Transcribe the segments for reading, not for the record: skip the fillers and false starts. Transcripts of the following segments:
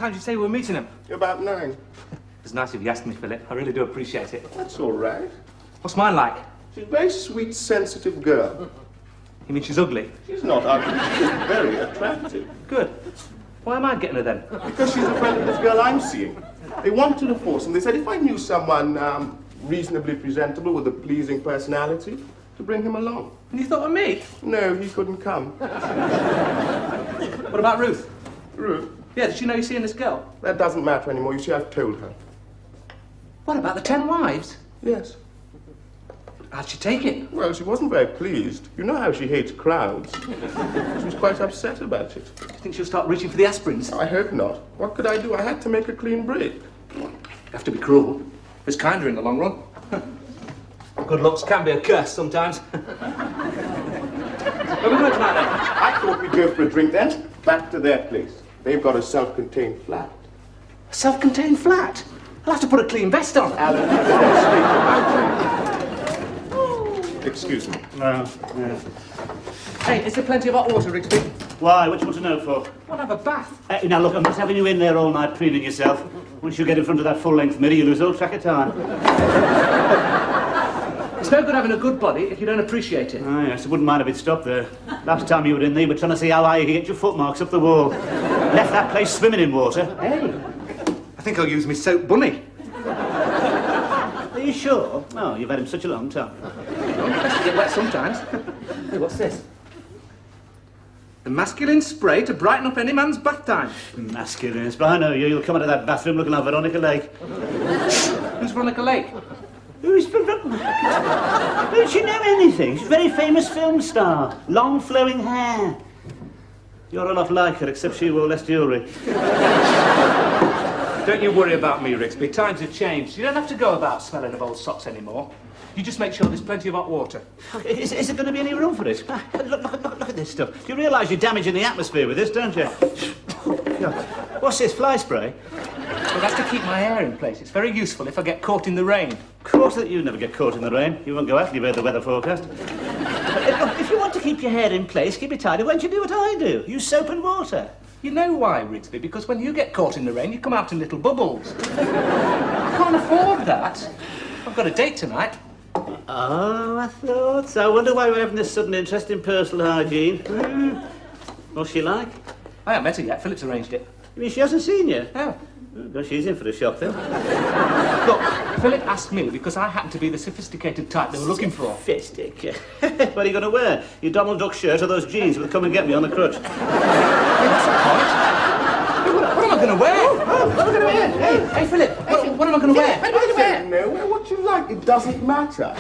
time did you say we were meeting him? About 9. It's nice of you asked me, Philip. I really do appreciate it. That's all right. What's mine like? She's a very sweet, sensitive girl. You mean she's ugly? She's not ugly. She's very attractive. Good. Why am I getting her then? Because she's a friend of this girl I'm seeing. They wanted to divorce, and they said if I knew someone reasonably presentable with a pleasing personality, to bring him along. And you thought of me? No, he couldn't come. What about Ruth? Ruth? Yeah, did she know you're seeing this girl? That doesn't matter anymore. You see, I've told her. What about the 10 wives? Yes. How'd she take it? Well, she wasn't very pleased. You know how she hates crowds. She was quite upset about it. Do you think she'll start reaching for the aspirins? I hope not. What could I do? I had to make a clean break. You have to be cruel. It's kinder in the long run. Good looks can be a curse sometimes. Where are we going tonight then? I thought we'd go for a drink then. Back to their place. They've got a self-contained flat. A self-contained flat? I'll have to put a clean vest on. Alan, excuse me. No. Hey, is there plenty of hot water, Rigsby? Why? What do you want to know for? I want to have a bath. Now look, I'm not having you in there all night preening yourself. Once you get in front of that full-length mirror, you lose all track of time. It's no good having a good body if you don't appreciate it. Oh, yes, I wouldn't mind if it stopped there. Last time you were in there, you were trying to see how high you could get your footmarks up the wall. Left that place swimming in water. Hey, I think I'll use my soap bunny. Are you sure? Oh, you've had him such a long time. Best to get wet sometimes. Hey, what's this? The masculine spray to brighten up any man's bath time. Masculine spray. I know you. You'll come out of that bathroom looking like Veronica Lake. Who's Veronica Lake? Who's Veronica? Don't you know anything? She's a very famous film star. Long flowing hair. You're a lot like her, except she wore less jewellery. Don't you worry about me, Rigsby. Times have changed. You don't have to go about smelling of old socks anymore. You just make sure there's plenty of hot water. Is there going to be any room for it? Look at this stuff. Do you realise you're damaging the atmosphere with this, don't you? What's this, fly spray? Well, that's to keep my hair in place. It's very useful if I get caught in the rain. Of course that you never get caught in the rain. You won't go out, you've heard the weather forecast. If you want to keep your hair in place, keep it tidy, why don't you do what I do? Use soap and water. You know why, Rigsby? Because when you get caught in the rain, you come out in little bubbles. I can't afford that. I've got a date tonight. Oh, I thought so. I wonder why we're having this sudden interest in personal hygiene. What's she like? I haven't met her yet. Philip's arranged it. You mean she hasn't seen you? No. Oh, gosh, she's in for the shock then. Look, Philip asked me because I happen to be the sophisticated type they were looking for. Sophisticated? What are you going to wear? Your Donald Duck shirt or those jeans with the come and get me on the crutch? Hey, that's the point. Hey, what am I going to wear? What am I going to wear? Hey, Philip, what am I going to wear? What am I going to wear? No, wear what you like. It doesn't matter.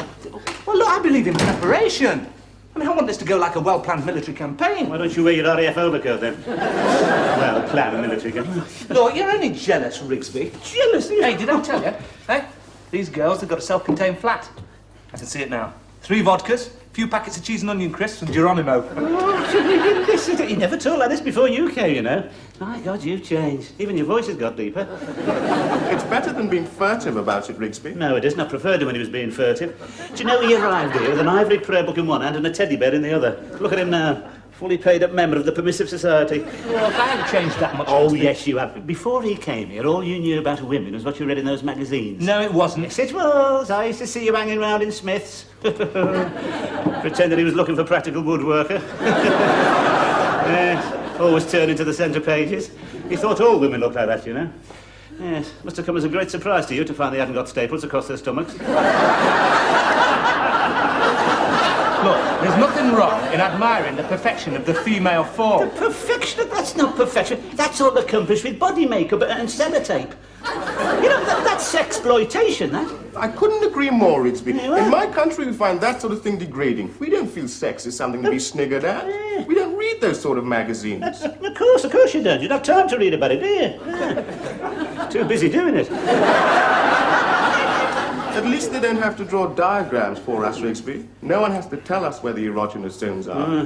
Well, look, I believe in preparation. I mean, I want this to go like a well-planned military campaign. Why don't you wear your RAF overcoat then? Well, plan a military campaign. Look, you're only jealous, Rigsby. Jealous? Hey, did I tell you? Hey, these girls have got a self-contained flat. I can see it now. 3 vodkas, a few packets of cheese and onion crisps, and Geronimo. Oh, you never told like this before you came, you know. My God, you've changed. Even your voice has got deeper. It's better than being furtive about it, Rigsby. No, it isn't. I preferred him when he was being furtive. Do you know he arrived here with an ivory prayer book in one hand and a teddy bear in the other? Look at him now. Fully paid up member of the Permissive Society. Well, I haven't changed that much. Oh, yes, you have. Before he came here, all you knew about women was what you read in those magazines. No, it wasn't. Yes, it was. I used to see you hanging around in Smith's. Pretended he was looking for practical woodworker. Yes, always turning to the centre pages. He thought all women looked like that, you know. Yes, must have come as a great surprise to you to find they hadn't got staples across their stomachs. Look, there's nothing wrong in admiring the perfection of the female form. The perfection? That's not perfection. That's all accomplished with body makeup and sellotape. You know, that's sexploitation, that. I couldn't agree more, Rigsby. Yeah. In my country, we find that sort of thing degrading. We don't feel sex is something to be sniggered at. Yeah. We don't read those sort of magazines. Of course you don't. You don't have time to read about it, do you? Yeah. Too busy doing it. At least they don't have to draw diagrams for us, Rigsby. No one has to tell us where the erogenous zones are.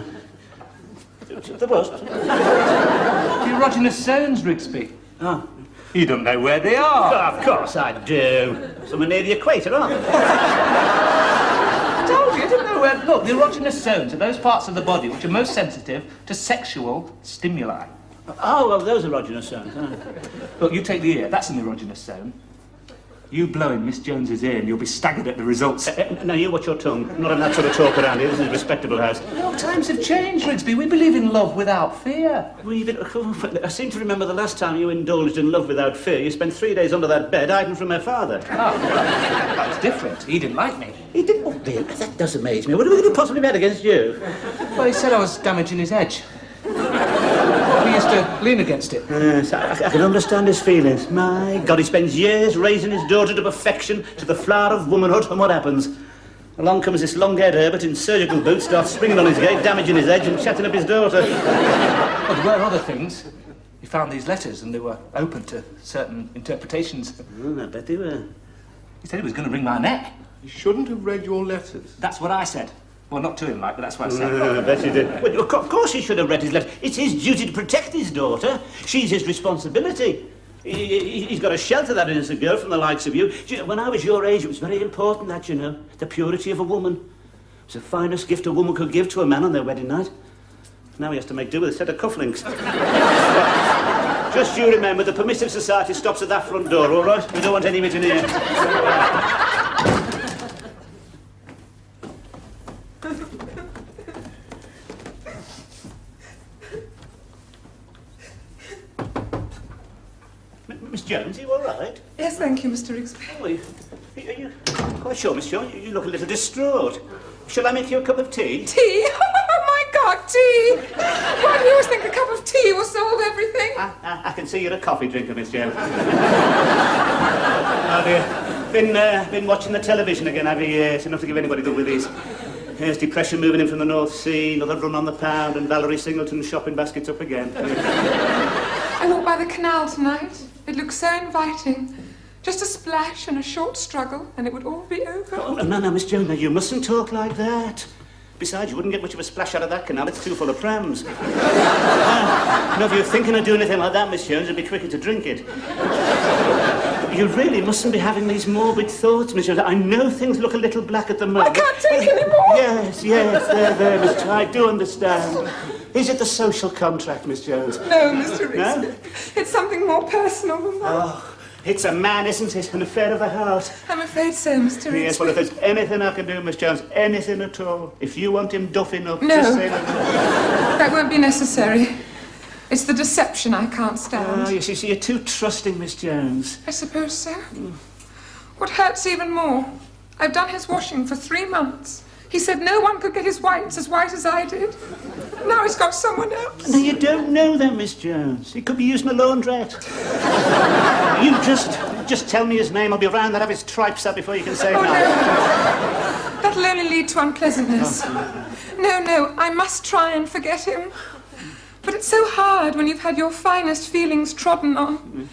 The what? The erogenous zones, Rigsby. Oh. You don't know where they are. Oh, of course I do. Somewhere near the equator, aren't they? I told you, I didn't know where... Look, the erogenous zones are those parts of the body which are most sensitive to sexual stimuli. Oh, well, those erogenous zones. Look, you take the ear. That's an erogenous zone. You blow in Miss Jones's ear and you'll be staggered at the results. Now, you watch your tongue. Not having that sort of talk around here. This is a respectable house. No, times have changed, Rigsby. We believe in love without fear. I seem to remember the last time you indulged in love without fear, you spent 3 days under that bed hiding from her father. Oh, that was different. He didn't like me. He didn't? Oh, dear, that does amaze me. What are we going to possibly bet against you? Well, he said I was damaging his edge. He used to lean against it. Yes, I can understand his feelings. My God, he spends years raising his daughter to perfection, to the flower of womanhood, and what happens? Along comes this long-haired Herbert in surgical boots, starts swinging on his gate, damaging his edge, and chatting up his daughter. Well, there were other things. He found these letters, and they were open to certain interpretations. I bet they were. He said he was going to wring my neck. You shouldn't have read your letters. That's what I said. Well, not to him, like, but that's what I said. I bet you did. Well, of course he should have read his letter. It's his duty to protect his daughter. She's his responsibility. He's got to shelter that innocent girl from the likes of you. When I was your age, it was very important that, you know, the purity of a woman. It was the finest gift a woman could give to a man on their wedding night. Now he has to make do with a set of cufflinks. Just you remember, the Permissive Society stops at that front door, all right? We don't want any of it in here. Miss Jones, are you all right? Yes, thank you, Mr. Rigsby. Oh, are you quite sure, Miss Jones? You look a little distraught. Shall I make you a cup of tea? Tea? Oh, my God, tea! Why do you always think a cup of tea will solve everything? I can see you're a coffee drinker, Miss Jones. Oh, dear. Been watching the television again, have you? Yes, enough to give anybody the willies. Here's depression moving in from the North Sea, another run on the pound, and Valerie Singleton's shopping baskets up again. I walked by the canal tonight. It looked so inviting. Just a splash and a short struggle, and it would all be over. Oh, no, Miss Jones, now, you mustn't talk like that. Besides, you wouldn't get much of a splash out of that canal. It's too full of prams. Now, if you're thinking of doing anything like that, Miss Jones, it'd be quicker to drink it. You really mustn't be having these morbid thoughts, Miss Jones. I know things look a little black at the moment. I can't take any more! Yes, there, Miss Jones. I do understand. Is it the social contract, Miss Jones? No, Mr. Rigsby. No? It's something more personal than that. Oh, it's a man, isn't it? An affair of the heart. I'm afraid so, Mr. Rigsby. Yes, well, if there's anything I can do, Miss Jones, anything at all, if you want him duffing up, No. just say that. That won't be necessary. It's the deception I can't stand. Oh, you see, you're too trusting, Miss Jones. I suppose so. What hurts even more, I've done his washing for 3 months. He said no one could get his whites as white as I did. Now he's got someone else. No, you don't know that, Miss Jones. He could be using a laundrette. You just tell me his name. I'll be round that have his tripes up before you can say Oh, no. no. That'll only lead to unpleasantness. No, I must try and forget him. But it's so hard when you've had your finest feelings trodden on.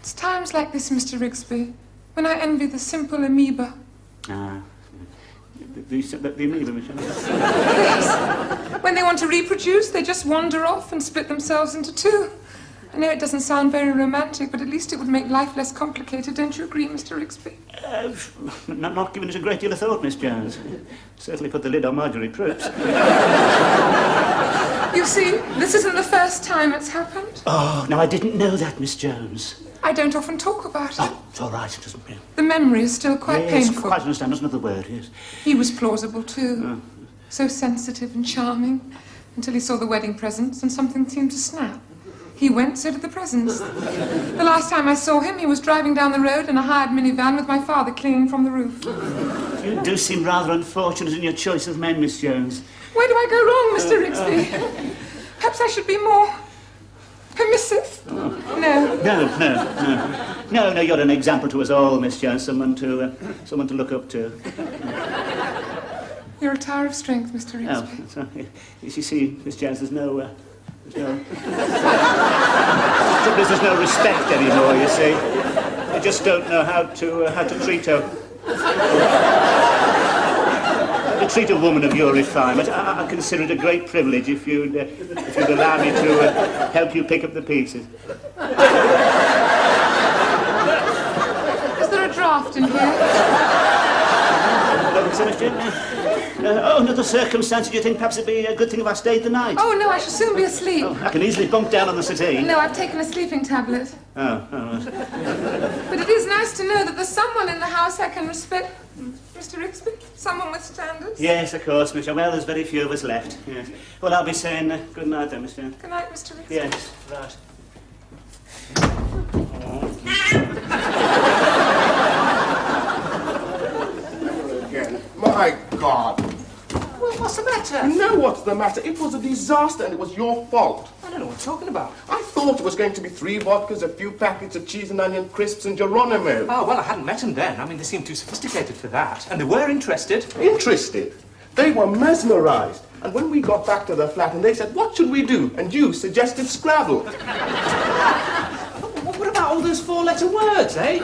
It's times like this, Mr. Rigsby, when I envy the simple amoeba. Ah. The amoeba, Miss Jones. Yes. When they want to reproduce, they just wander off and split themselves into two. I know it doesn't sound very romantic, but at least it would make life less complicated. Don't you agree, Mr. Rigsby? Not giving it a great deal of thought, Miss Jones. Certainly put the lid on Marjorie Proops. You see, this isn't the first time it's happened. Oh, no, I didn't know that, Miss Jones. I don't often talk about it. Oh, it's all right, it doesn't mean. The memory is still quite painful. Quite understand, there's another word, yes. He was plausible too. So sensitive and charming, until he saw the wedding presents and something seemed to snap. He went, so did the presents. The last time I saw him, he was driving down the road in a hired minivan with my father clinging from the roof. You do seem rather unfortunate in your choice of men, Miss Jones. Where do I go wrong, Mr. Rigsby? Perhaps I should be more permissive. No, you're an example to us all, Miss Jones. Someone to look up to. You're a tower of strength, Mr. Rigsby. Oh, sorry. You see, Miss Jones, there's no respect anymore, you see. I just don't know how to treat a woman of your refinement. I consider it a great privilege if you'd allow me to help you pick up the pieces. Is there a draft in here? So much, Under the circumstances, do you think perhaps it'd be a good thing if I stayed the night? Oh, no, I shall soon be asleep. Oh, I can easily bunk down on the settee. No, I've taken a sleeping tablet. Oh, right. But it is nice to know that there's someone in the house I can respect. Mr. Rigsby? Someone with standards? Yes, of course, Miss Jones. Well, there's very few of us left. Yes. Well, I'll be saying good night then, Miss Jones. Good night, Mr. Rigsby. Yes, right. Again. My God. Well, what's the matter? You know what's the matter? It was a disaster and it was your fault. I don't know what you're talking about. I thought it was going to be 3 vodkas, a few packets of cheese and onion crisps and Geronimo. Oh, well, I hadn't met them then. I mean, they seemed too sophisticated for that. And they were interested. Interested? They were mesmerized. And when we got back to the flat and they said, what should we do? And you suggested Scrabble. What about all those 4-letter words, eh?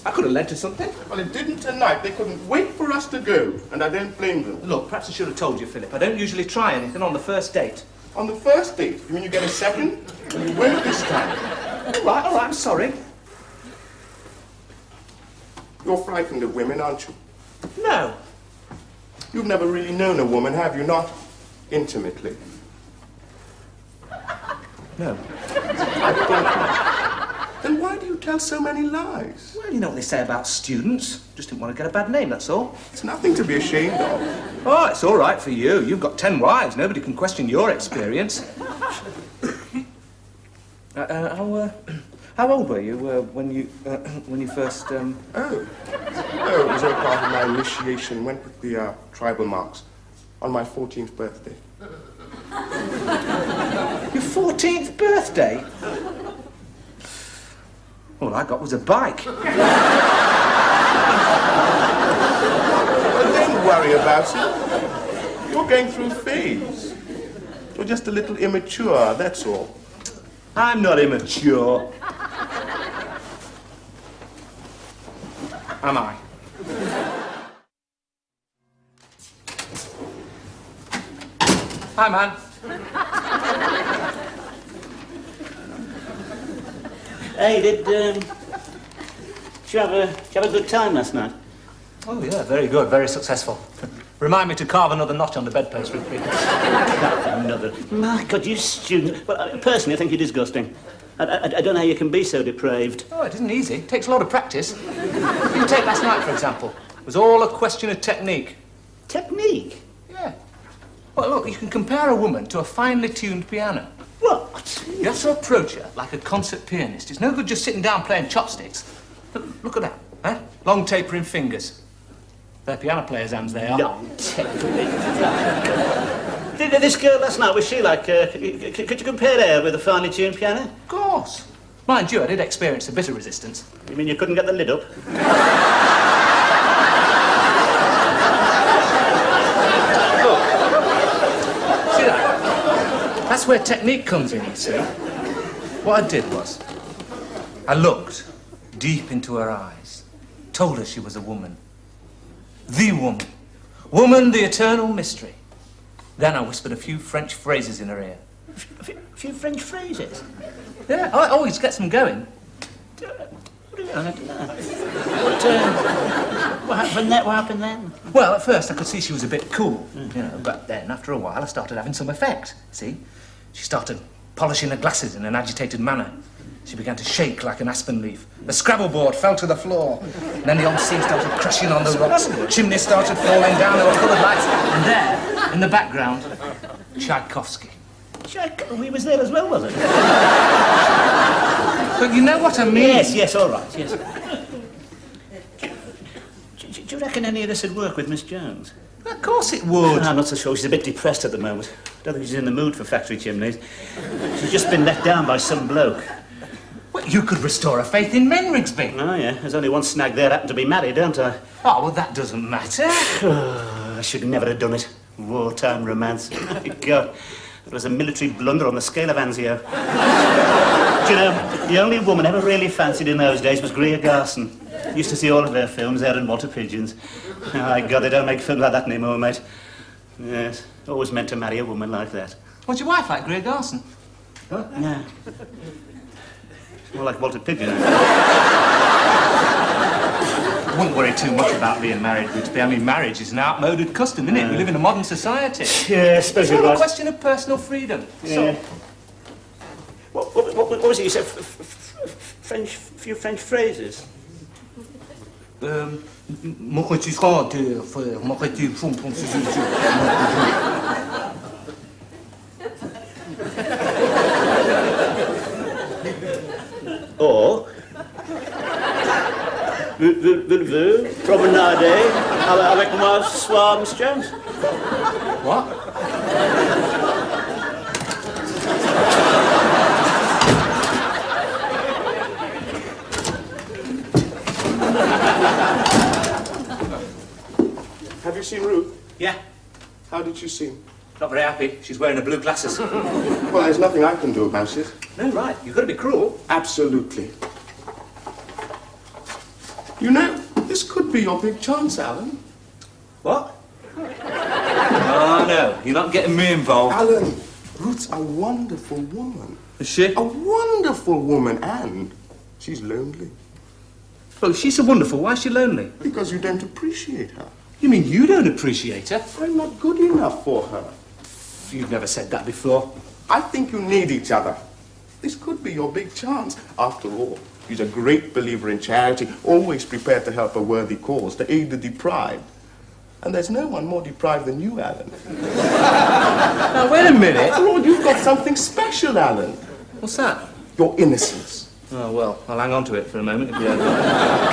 I could have led to something. Well, it didn't tonight. They couldn't wait for us to go. And I don't blame them. Look, perhaps I should have told you, Philip. I don't usually try anything on the first date. On the first date? You mean you get a second? And you won't this time. All right, I'm sorry. You're frightened of women, aren't you? No. You've never really known a woman, have you? Not intimately. No. Then why do you tell so many lies? Well, you know what they say about students. Just didn't want to get a bad name, that's all. It's nothing to be ashamed of. Oh, it's all right for you. You've got 10 wives. Nobody can question your experience. How old were you when you first? Oh, it was all part of my initiation. Went with the tribal marks on my 14th birthday. Your 14th birthday? All I got was a bike. Well, don't worry about it. You're going through a phase. You're just a little immature, that's all. I'm not immature. Am I? Hi, man. Hey, did you have a good time last night? Oh, yeah, very good, very successful. Remind me to carve another notch on the bedpost, Rigsby. Another. My God, you student. Well, personally, I think you're disgusting. I don't know how you can be so depraved. Oh, it isn't easy. It takes a lot of practice. You take last night, for example. It was all a question of technique. Technique? Yeah. Well, look, you can compare a woman to a finely tuned piano. What? You have to approach her like a concert pianist. It's no good just sitting down playing chopsticks. Look at that, eh? Long tapering fingers. They're piano players' hands, they are. Long tapering. This girl last night, was she like, could you compare her with a finely tuned piano? Of course. Mind you, I did experience a bit of resistance. You mean you couldn't get the lid up? See that? That's where technique comes in, you see. What I did was, I looked deep into her eyes, told her she was a woman. The woman. Woman, the eternal mystery. Then I whispered a few French phrases in her ear. A few French phrases? Yeah, I always get them going. What happened then? Well, at first I could see she was a bit cool, you know, but then after a while I started having some effect, see? She started polishing her glasses in an agitated manner. She began to shake like an aspen leaf. The Scrabble board fell to the floor. And then the old sea started crashing on the rocks. Chimneys started falling down, there were coloured lights. And there, in the background, Tchaikovsky. He was there as well, was it? But you know what I mean? Yes, all right, yes. Do you reckon any of this would work with Miss Jones? Of course it would. I'm not so sure. She's a bit depressed at the moment. I don't think she's in the mood for factory chimneys. She's just been let down by some bloke. Well, you could restore her faith in men, Rigsby. Oh, yeah. There's only one snag there. Happened to be married, don't I? Oh, well, that doesn't matter. I should never have done it. Wartime romance. My God. It was a military blunder on the scale of Anzio. Do you know, the only woman ever really fancied in those days was Greer Garson. Used to see all of her films there in Water Pigeons. Oh, my God, they don't make films like that anymore, mate. Yes, always meant to marry a woman like that. What's your wife like, Greer Garson? Huh? No. More like Walter Pigeon. wouldn't worry too much about being married, Rigsby. I mean, marriage is an outmoded custom, isn't it? We live in a modern society. Yeah, It's especially all a right. question of personal freedom. Yeah. What was it you said? Few French phrases? M'aurais-tu chanté, frère? M'aurais-tu fond, Or, voulez-vous promenader avec moi ce soir, Miss Jones? What? Have you seen Ruth? Yeah, How did she seem? not very happy. She's wearing her blue glasses. Well, there's nothing I can do about it. No, right. You've got to be cruel. Absolutely. You know, this could be your big chance, Alan. What? Oh, no. You're not getting me involved. Alan, Ruth's a wonderful woman. Is she? A wonderful woman, and she's lonely. Well, she's so wonderful. Why is she lonely? Because you don't appreciate her. You mean you don't appreciate her? I'm not good enough for her. You've never said that before. I think you need each other. This could be your big chance. After all, she's a great believer in charity, always prepared to help a worthy cause, to aid the deprived. And there's no one more deprived than you, Alan. Now, wait a minute. After all, you've got something special, Alan. What's that? Your innocence. Oh, well, I'll hang on to it for a moment if you don't mind.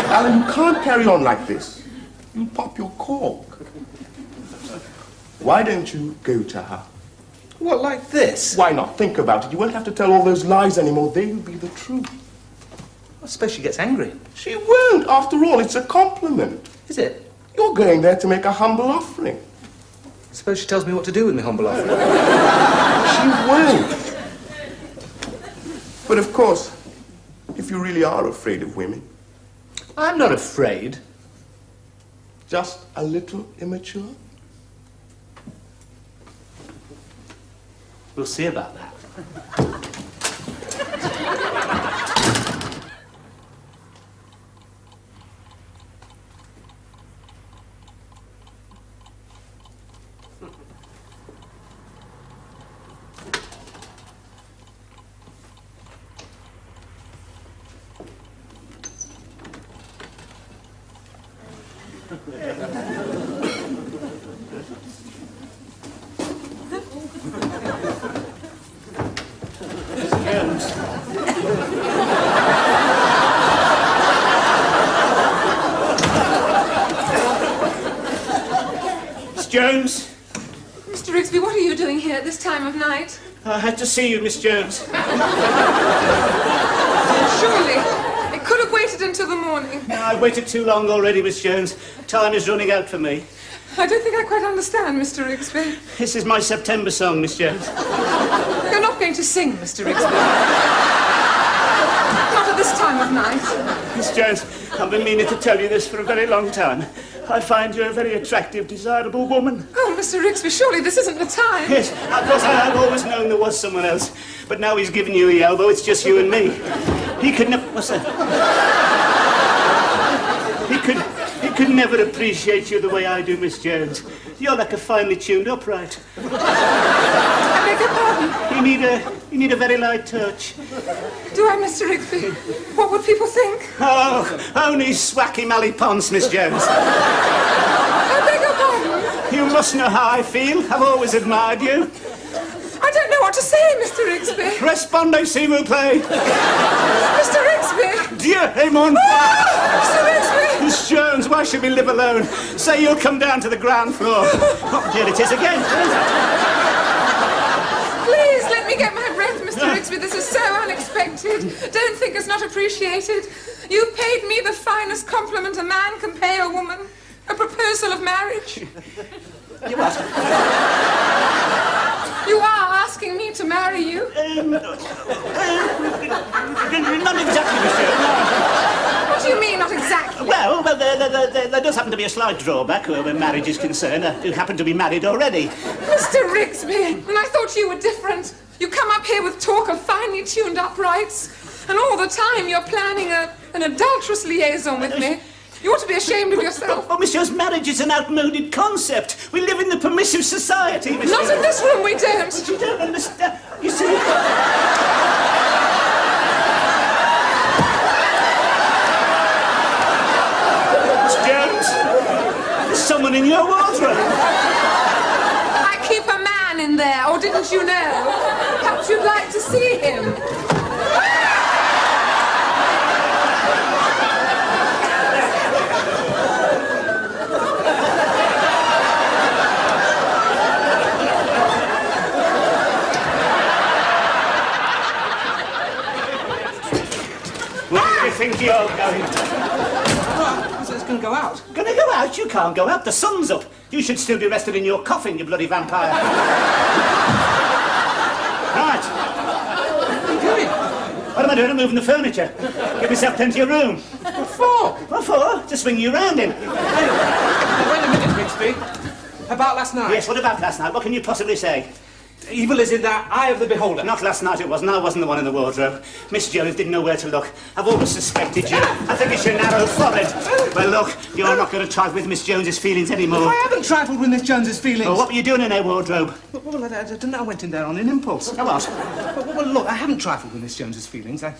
Alan, you can't carry on like this. You'll pop your cork. Why don't you go to her? What, like this? Why not? Think about it. You won't have to tell all those lies anymore. They'll be the truth. I suppose she gets angry. She won't. After all, it's a compliment. Is it? You're going there to make a humble offering. I suppose she tells me what to do with my humble offering. She won't. But of course, if you really are afraid of women, I'm not afraid. just a little immature. We'll see about that. Miss Jones? Mr. Rigsby, what are you doing here at this time of night? I had to see you, Miss Jones. Surely, it could have waited until the morning. No, I've waited too long already, Miss Jones. Time is running out for me. I don't think I quite understand, Mr. Rigsby. This is my September song, Miss Jones. You're not going to sing, Mr. Rigsby. Not at this time of night. Miss Jones, I've been meaning to tell you this for a very long time. I find you're a very attractive, desirable woman. Oh, Mr. Rigsby, surely this isn't the time. Yes, of course, I've always known there was someone else. But now he's given you the elbow, it's just you and me. He could never... What's that? He could never appreciate you the way I do, Miss Jones. You're like a finely tuned upright. I beg your pardon. You need a very light touch. Do I, Mr. Rigsby? What would people think? Oh, only swacky mally pons, Miss Jones. I beg your pardon. You must know how I feel. I've always admired you. I don't know what to say, Mr. Rigsby. Respondez, s'il vous plaît. Mr. Rigsby. Dieu est mon Mr. Rigsby. Miss Jones, why should we live alone? Say you'll come down to the ground floor. Oh, here it is again. Please, let me get my breath, Mr. Rigsby. This is so unexpected. Don't think it's not appreciated. You paid me the finest compliment a man can pay a woman. A proposal of marriage. You what? You are asking me to marry you? Not exactly, Miss Jones. What do you mean, not exactly? Well, there does happen to be a slight drawback where marriage is concerned. I do happen to be married already. Mr. Rigsby, and I thought you were different. You come up here with talk of finely tuned uprights, and all the time you're planning an adulterous liaison with me. You ought to be ashamed of yourself. Oh, Miss Jones, marriage is an outmoded concept. We live in the permissive society, Miss Not Jones. in this room, we don't. You don't understand. You see... Miss Jones, there's someone in your wardrobe. I keep a man in there, or didn't you know? Perhaps you'd like to see him. Where do you think you're going? So it's going to go out. Gonna go out? You can't go out. The sun's up. You should still be rested in your coffin, you bloody vampire. Right. What are you doing? What am I doing? I'm moving the furniture. Give myself plenty of room. What for? What for? To swing you round in. Wait a minute, Rigsby. About last night? Yes, what about last night? What can you possibly say? Evil is in that eye of the beholder. Not last night it wasn't. I wasn't the one in the wardrobe. Miss Jones didn't know where to look. I've always suspected you. I think it's your narrow forehead. Well, look, you're not going to trifle with Miss Jones's feelings anymore. I haven't trifled with Miss Jones's feelings. Well, what were you doing in her wardrobe? Well, I don't know. I went in there on an impulse. Oh, what? Well, look, I haven't trifled with Miss Jones's feelings. I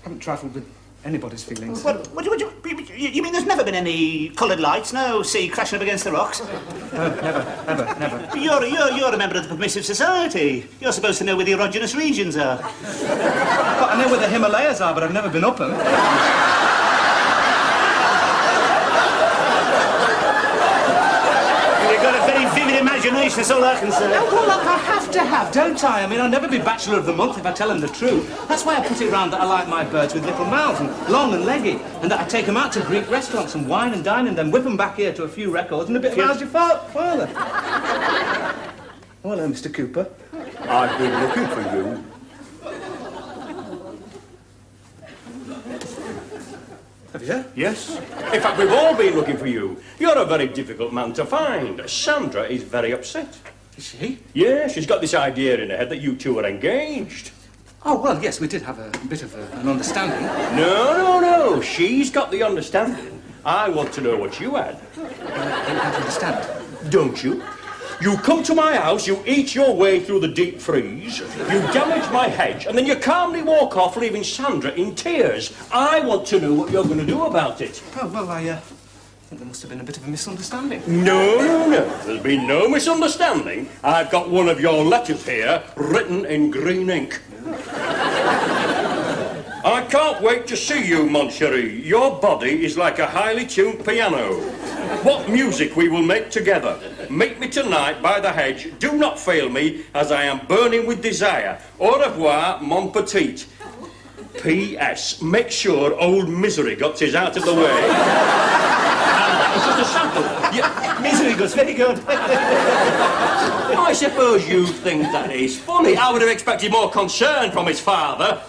haven't trifled with anybody's feelings. What you mean there's never been any coloured lights? No sea crashing up against the rocks? No, never. You're a member of the Permissive Society. You're supposed to know where the erogenous regions are. Well, I know where the Himalayas are, but I've never been up them. You've got a very vivid imagination, that's all I can say. Oh, well, look, I have to have, don't I? I mean, I'll never be Bachelor of the Month if I tell them the truth. That's why I put it round that I like my birds with little mouths and long and leggy, and that I take them out to Greek restaurants and wine and dine and then whip them back here to a few records and a bit of how's your father. Oh, hello, Mr. Cooper. I've been looking for you. Have you? Yes. In fact, we've all been looking for you. You're a very difficult man to find. Sandra is very upset. Is she? Yeah, she's got this idea in her head that you two are engaged. Oh, well, yes, we did have a bit of an understanding. No. She's got the understanding. I want to know what you had. I don't understand. Don't you? You come to my house, you eat your way through the deep freeze, you damage my hedge, and then you calmly walk off, leaving Sandra in tears. I want to know what you're going to do about it. Oh, well, I think there must have been a bit of a misunderstanding. No. There's been no misunderstanding. I've got one of your letters here, written in green ink. I can't wait to see you, mon chéri. Your body is like a highly tuned piano. What music we will make together. Meet me tonight by the hedge. Do not fail me, as I am burning with desire. Au revoir, mon petit. P.S. Make sure old Misery got his out of the way. It's just a sample. Yeah. Misery goes very good. I suppose you think that is funny. I would have expected more concern from his father.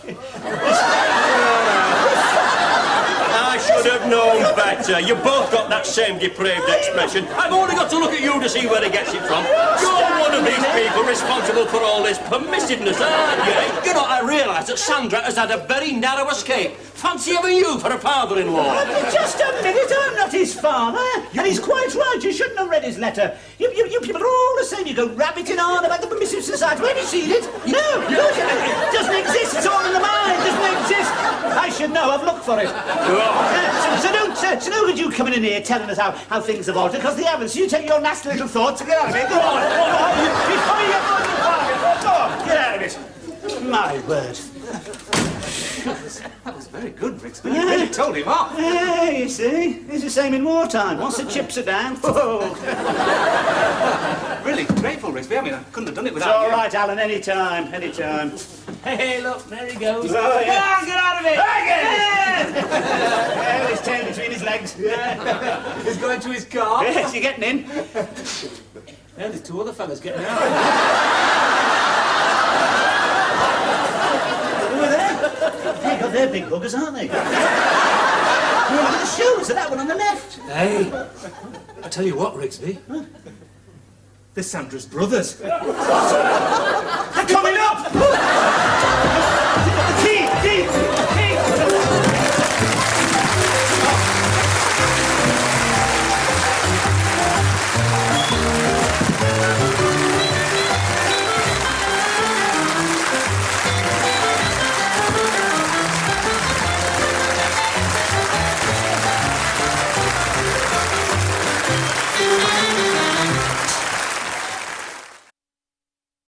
I should have known better. You both got that same depraved expression. I've only got to look at you to see where he gets it from. You're one of these people responsible for all this permissiveness, aren't you? You know, I realise that Sandra has had a very narrow escape. Fancy having you for a father-in-law. Just a minute, I'm not his father. And he's quite right, you shouldn't have read his letter. You people are all the same. You go rabbiting on about the Permissive Society. Where have you seen it? No, it doesn't exist. It's all in the mind. It doesn't exist. I should know. I've looked for it. So no good you coming in here telling us how things have altered, because they haven't. So you take your nasty little thoughts and get out of it. Go on. Before you go on, get out of it. My word. That was very good, Rigsby. You really told him off. Yeah, you see. It's the same in wartime. Once the chips are down, whoa. Really grateful, Rigsby. I mean, I couldn't have done it It's without all you. right, Alan, anytime. Hey, look, there he goes. Oh, yeah. Come on, get out of it! Yeah, with his tail between his legs. He's going to his car. Yes, you're getting in. Yeah, there's two other fellas getting out. Who are they? Hey, God, they're big buggers, aren't they? Look at the shoes of that one on the left. Hey, I tell you what, Rigsby. They're Sandra's brothers. They're coming up! Key! Thank you.